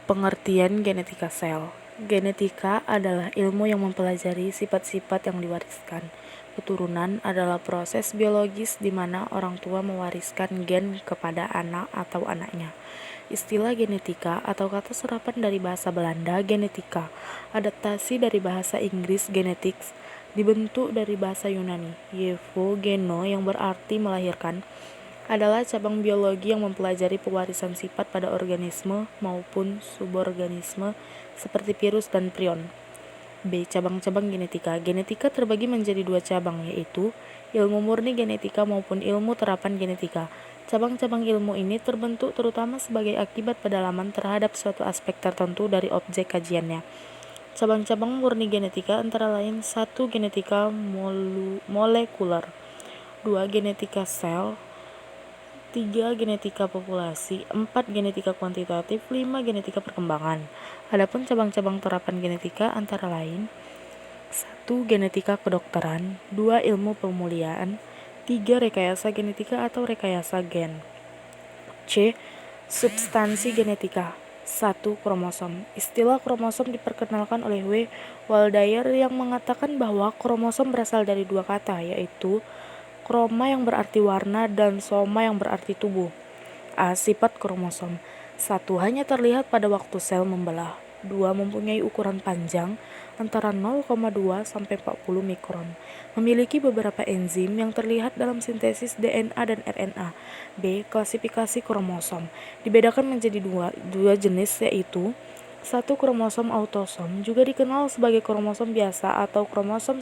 Pengertian genetika sel. Genetika adalah ilmu yang mempelajari sifat-sifat yang diwariskan. Keturunan adalah proses biologis di mana orang tua mewariskan gen kepada anak atau anaknya. Istilah genetika atau kata serapan dari bahasa Belanda genetika, adaptasi dari bahasa Inggris genetics, dibentuk dari bahasa Yunani, yevo geno yang berarti melahirkan, adalah cabang biologi yang mempelajari pewarisan sifat pada organisme maupun suborganisme seperti virus dan prion. B. Cabang-cabang genetika. Genetika terbagi menjadi dua cabang, yaitu ilmu murni genetika maupun ilmu terapan genetika. Cabang-cabang ilmu ini terbentuk terutama sebagai akibat pendalaman terhadap suatu aspek tertentu dari objek kajiannya. Cabang-cabang murni genetika antara lain 1. Genetika molekuler, 2. Genetika sel, 3. Genetika populasi, 4. Genetika kuantitatif, 5. Genetika perkembangan. Adapun cabang-cabang terapan genetika antara lain 1. Genetika kedokteran, 2. Ilmu pemulihan, 3. Rekayasa genetika atau rekayasa gen. C. Substansi genetika. 1. Kromosom. Istilah kromosom diperkenalkan oleh W. Waldeyer yang mengatakan bahwa kromosom berasal dari dua kata, yaitu kroma yang berarti warna dan soma yang berarti tubuh. A. Sifat kromosom. 1. Hanya terlihat pada waktu sel membelah. 2. Mempunyai ukuran panjang antara 0,2 sampai 40 mikron. Memiliki beberapa enzim yang terlihat dalam sintesis DNA dan RNA. B. Klasifikasi kromosom. Dibedakan menjadi dua jenis, yaitu 1. Kromosom autosom, juga dikenal sebagai kromosom biasa atau kromosom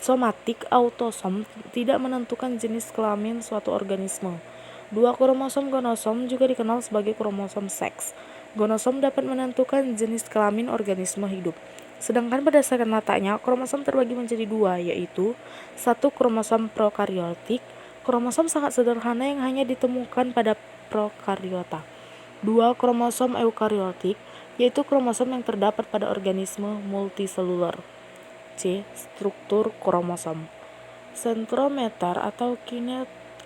somatik. Autosom tidak menentukan jenis kelamin suatu organisme. 2. Kromosom gonosom, juga dikenal sebagai kromosom seks. Gonosom dapat menentukan jenis kelamin organisme hidup. Sedangkan berdasarkan letaknya, kromosom terbagi menjadi dua, yaitu 1. Kromosom prokariotik, kromosom sangat sederhana yang hanya ditemukan pada prokariota. 2. Kromosom eukariotik, yaitu kromosom yang terdapat pada organisme multiseluler. C. Struktur kromosom. Sentrometer atau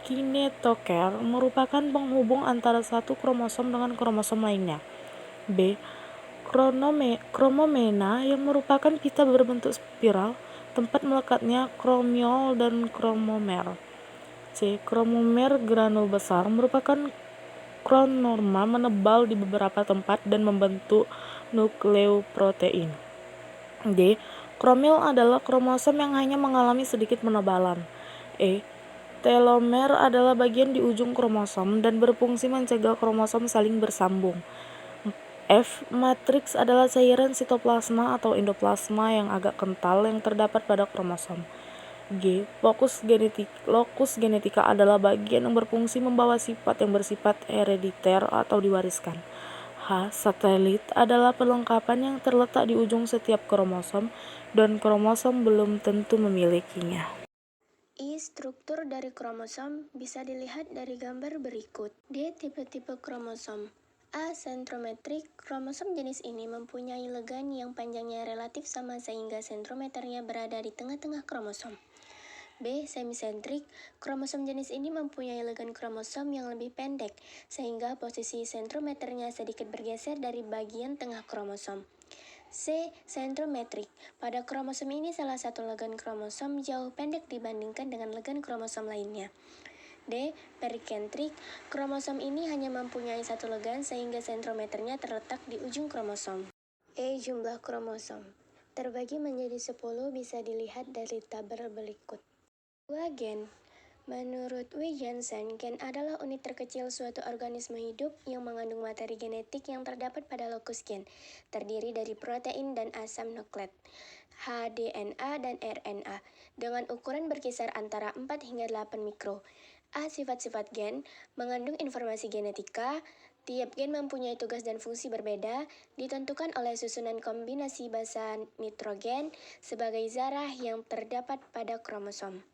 kinetoker merupakan penghubung antara satu kromosom dengan kromosom lainnya. B. Kromomena yang merupakan pita berbentuk spiral, tempat melekatnya kromiol dan kromomer. C. Kromomer granul besar merupakan kronorma menebal di beberapa tempat dan membentuk nukleoprotein. D. Kromil adalah kromosom yang hanya mengalami sedikit penebalan. E. Telomer adalah bagian di ujung kromosom dan berfungsi mencegah kromosom saling bersambung. F. Matriks adalah cairan sitoplasma atau endoplasma yang agak kental yang terdapat pada kromosom. G. Lokus genetika adalah bagian yang berfungsi membawa sifat yang bersifat herediter atau diwariskan. H. Satelit adalah perlengkapan yang terletak di ujung setiap kromosom dan kromosom belum tentu memilikinya. I. Struktur dari kromosom bisa dilihat dari gambar berikut. D. Tipe-tipe kromosom. A. Sentrometrik. Kromosom jenis ini mempunyai legan yang panjangnya relatif sama sehingga sentrometernya berada di tengah-tengah kromosom. B. Semisentrik. Kromosom jenis ini mempunyai legan kromosom yang lebih pendek sehingga posisi sentrometernya sedikit bergeser dari bagian tengah kromosom. C. Sentrometrik. Pada kromosom ini salah satu legan kromosom jauh pendek dibandingkan dengan legan kromosom lainnya. D. Perikentrik. Kromosom ini hanya mempunyai satu legan sehingga sentrometernya terletak di ujung kromosom. E. Jumlah kromosom terbagi menjadi 10 bisa dilihat dari tabel berikut. 2. Gen. Menurut W. Jansen, gen adalah unit terkecil suatu organisme hidup yang mengandung materi genetik yang terdapat pada lokus gen, terdiri dari protein dan asam nukleat, HDNA dan RNA, dengan ukuran berkisar antara 4 hingga 8 mikro. A. Sifat-sifat gen mengandung informasi genetika. Tiap gen mempunyai tugas dan fungsi berbeda, ditentukan oleh susunan kombinasi basa nitrogen sebagai zarah yang terdapat pada kromosom.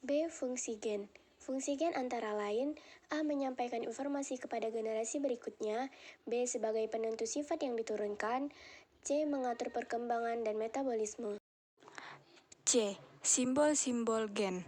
B. Fungsi gen. Fungsi gen antara lain A. Menyampaikan informasi kepada generasi berikutnya, B. Sebagai penentu sifat yang diturunkan, C. Mengatur perkembangan dan metabolisme. C. Simbol-simbol gen.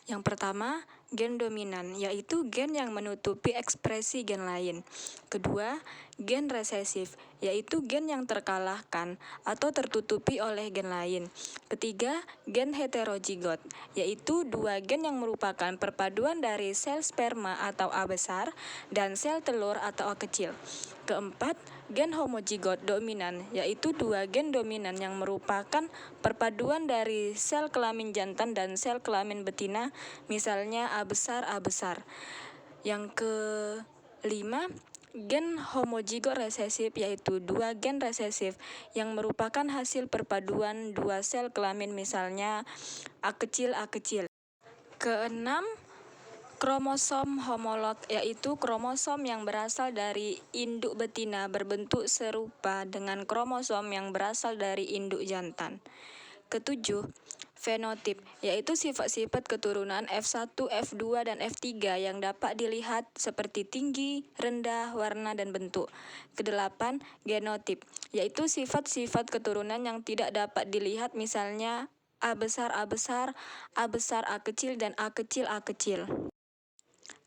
Yang pertama, gen dominan, yaitu gen yang menutupi ekspresi gen lain. Kedua, gen resesif, yaitu gen yang terkalahkan atau tertutupi oleh gen lain. Ketiga, gen heterozigot, yaitu dua gen yang merupakan perpaduan dari sel sperma atau A besar dan sel telur atau A kecil. Keempat, gen homozigot dominan, yaitu dua gen dominan yang merupakan perpaduan dari sel kelamin jantan dan sel kelamin betina, misalnya A besar, A besar. Yang kelima, gen homozigot resesif, yaitu dua gen resesif yang merupakan hasil perpaduan dua sel kelamin, misalnya A kecil, A kecil. Keenam, kromosom homolog, yaitu kromosom yang berasal dari induk betina berbentuk serupa dengan kromosom yang berasal dari induk jantan. Ketujuh, fenotip, yaitu sifat-sifat keturunan F1, F2, dan F3 yang dapat dilihat seperti tinggi, rendah, warna, dan bentuk. Kedelapan, genotip, yaitu sifat-sifat keturunan yang tidak dapat dilihat, misalnya A besar, A besar, A besar, A kecil, dan A kecil, A kecil.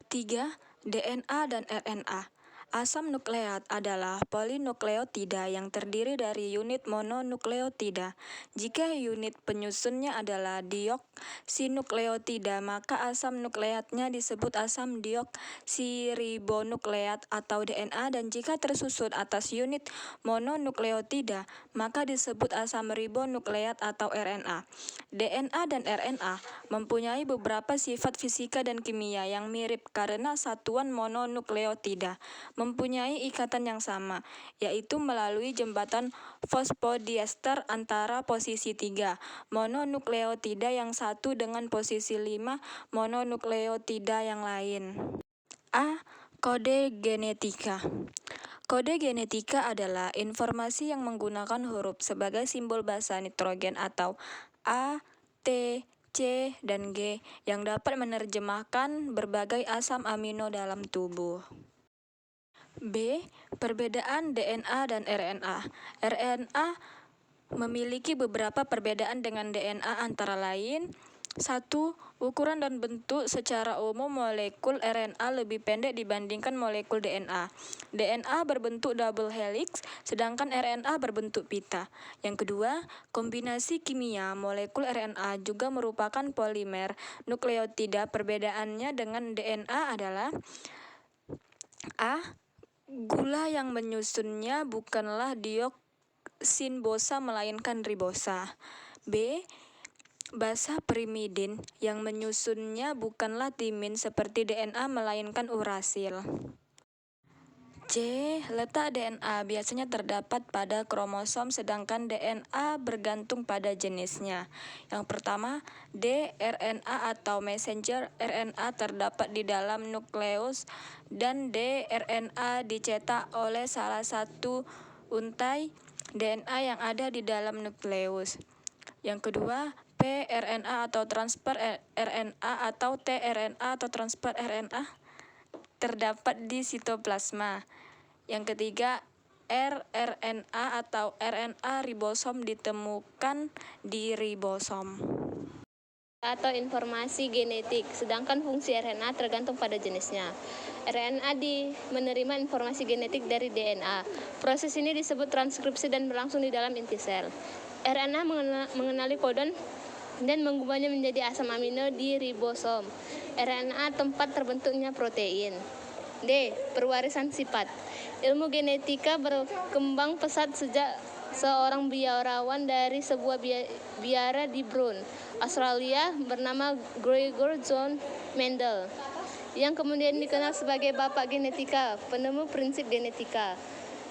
3. DNA dan RNA. Asam nukleat adalah polinukleotida yang terdiri dari unit mononukleotida. Jika unit penyusunnya adalah deoksinukleotida, maka asam nukleatnya disebut asam deoksiribonukleat atau DNA, dan jika tersusun atas unit mononukleotida, maka disebut asam ribonukleat atau RNA. DNA dan RNA mempunyai beberapa sifat fisika dan kimia yang mirip karena satuan mononukleotida mempunyai ikatan yang sama, yaitu melalui jembatan fosfodiester antara posisi 3 mononukleotida yang satu dengan posisi 5 mononukleotida yang lain. A. Kode genetika. Kode genetika adalah informasi yang menggunakan huruf sebagai simbol basa nitrogen atau A, T, C, dan G yang dapat menerjemahkan berbagai asam amino dalam tubuh. B. Perbedaan DNA dan RNA. RNA memiliki beberapa perbedaan dengan DNA, antara lain: 1. Ukuran dan bentuk. Secara umum molekul RNA lebih pendek dibandingkan molekul DNA. DNA berbentuk double helix, sedangkan RNA berbentuk pita. Yang kedua, kombinasi kimia. Molekul RNA juga merupakan polimer nukleotida. Perbedaannya dengan DNA adalah: A. Gula yang menyusunnya bukanlah deoksinbosa melainkan ribosa. B. Basa pirimidin yang menyusunnya bukanlah timin seperti DNA melainkan urasil. C. Letak DNA biasanya terdapat pada kromosom, sedangkan DNA bergantung pada jenisnya. Yang pertama, D. RNA atau messenger RNA terdapat di dalam nukleus, dan D. RNA dicetak oleh salah satu untai DNA yang ada di dalam nukleus. Yang kedua, P. RNA atau transfer RNA atau T. RNA atau transfer RNA terdapat di sitoplasma. Yang ketiga, rRNA atau RNA ribosom ditemukan di ribosom. Atau informasi genetik, sedangkan fungsi RNA tergantung pada jenisnya. RNA menerima informasi genetik dari DNA. Proses ini disebut transkripsi dan berlangsung di dalam inti sel. RNA mengenali kodon dan mengubahnya menjadi asam amino di ribosom. RNA tempat terbentuknya protein. D. Perwarisan sifat. Ilmu genetika berkembang pesat sejak seorang biarawan dari sebuah biara di Broome, Australia bernama Gregor John Mendel, yang kemudian dikenal sebagai bapak genetika, penemu prinsip genetika.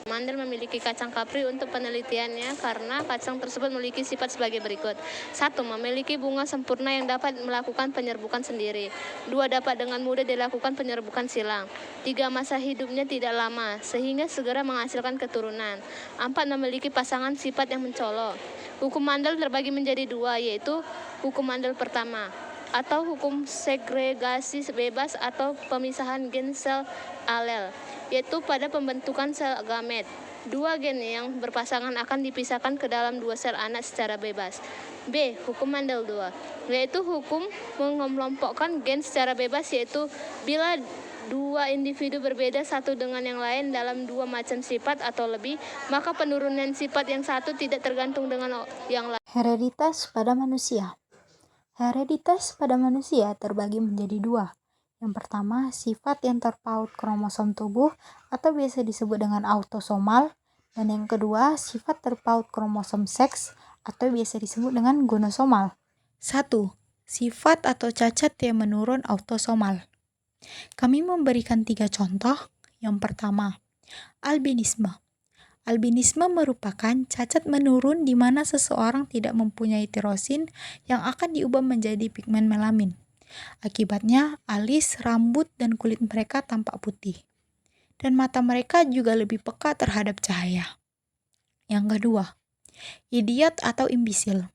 Mendel memiliki kacang kapri untuk penelitiannya karena kacang tersebut memiliki sifat sebagai berikut. 1. Memiliki bunga sempurna yang dapat melakukan penyerbukan sendiri. 2. Dapat dengan mudah dilakukan penyerbukan silang. 3. Masa hidupnya tidak lama, sehingga segera menghasilkan keturunan. 4. Memiliki pasangan sifat yang mencolok. Hukum Mendel terbagi menjadi 2, yaitu hukum Mendel pertama, atau hukum segregasi bebas atau pemisahan gen sel alel, yaitu pada pembentukan sel gamet. Dua gen yang berpasangan akan dipisahkan ke dalam dua sel anak secara bebas. B. Hukum Mendel 2, yaitu hukum mengelompokkan gen secara bebas, yaitu bila dua individu berbeda satu dengan yang lain dalam dua macam sifat atau lebih, maka penurunan sifat yang satu tidak tergantung dengan yang lain. Hereditas pada manusia. Hereditas pada manusia terbagi menjadi dua. Yang pertama, sifat yang terpaut kromosom tubuh atau biasa disebut dengan autosomal, dan yang kedua, sifat terpaut kromosom seks atau biasa disebut dengan gonosomal. 1. Sifat atau cacat yang menurun autosomal. Kami memberikan 3 contoh. Yang pertama, albinisme. Albinisme merupakan cacat menurun di mana seseorang tidak mempunyai tirosin yang akan diubah menjadi pigmen melamin. Akibatnya, alis, rambut, dan kulit mereka tampak putih. Dan mata mereka juga lebih peka terhadap cahaya. Yang kedua, idiot atau imbisil.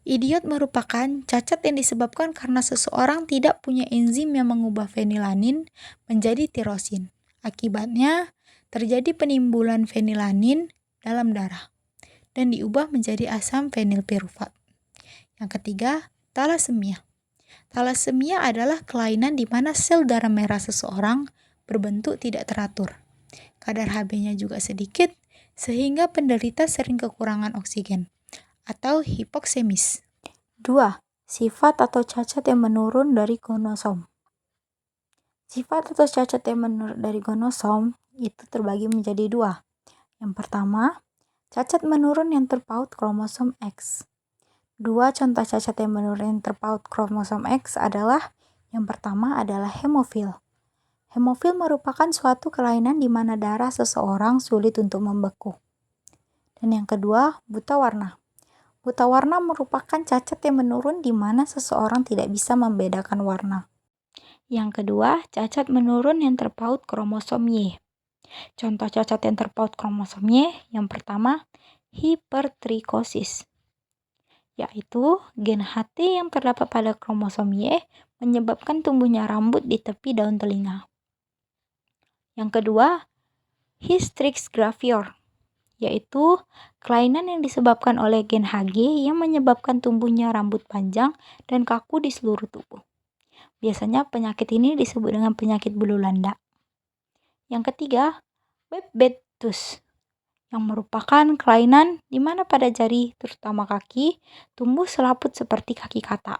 Idiot merupakan cacat yang disebabkan karena seseorang tidak punya enzim yang mengubah fenilanin menjadi tirosin. Akibatnya, terjadi penimbulan fenilanin dalam darah dan diubah menjadi asam fenilpirufat. Yang ketiga, talasemia. Talasemia adalah kelainan di mana sel darah merah seseorang berbentuk tidak teratur. Kadar Hb-nya juga sedikit, sehingga penderita sering kekurangan oksigen atau hipoksemis. 2. Sifat atau cacat yang menurun dari gonosom. Sifat atau cacat yang menurun dari gonosom itu terbagi menjadi 2. Yang pertama, cacat menurun yang terpaut kromosom X. 2 contoh cacat yang menurun yang terpaut kromosom X adalah, yang pertama adalah hemofil. Hemofil merupakan suatu kelainan di mana darah seseorang sulit untuk membeku. Dan yang kedua, buta warna. Buta warna merupakan cacat yang menurun di mana seseorang tidak bisa membedakan warna. Yang kedua, cacat menurun yang terpaut kromosom Y. Contoh cacat yang terpaut kromosom Y, yang pertama, hipertrikosis, yaitu gen HT yang terdapat pada kromosom Y menyebabkan tumbuhnya rambut di tepi daun telinga. Yang kedua, hystrix gravior, yaitu kelainan yang disebabkan oleh gen Hg yang menyebabkan tumbuhnya rambut panjang dan kaku di seluruh tubuh. Biasanya penyakit ini disebut dengan penyakit bulu landa. Yang ketiga, webbetus, yang merupakan kelainan di mana pada jari, terutama kaki, tumbuh selaput seperti kaki katak.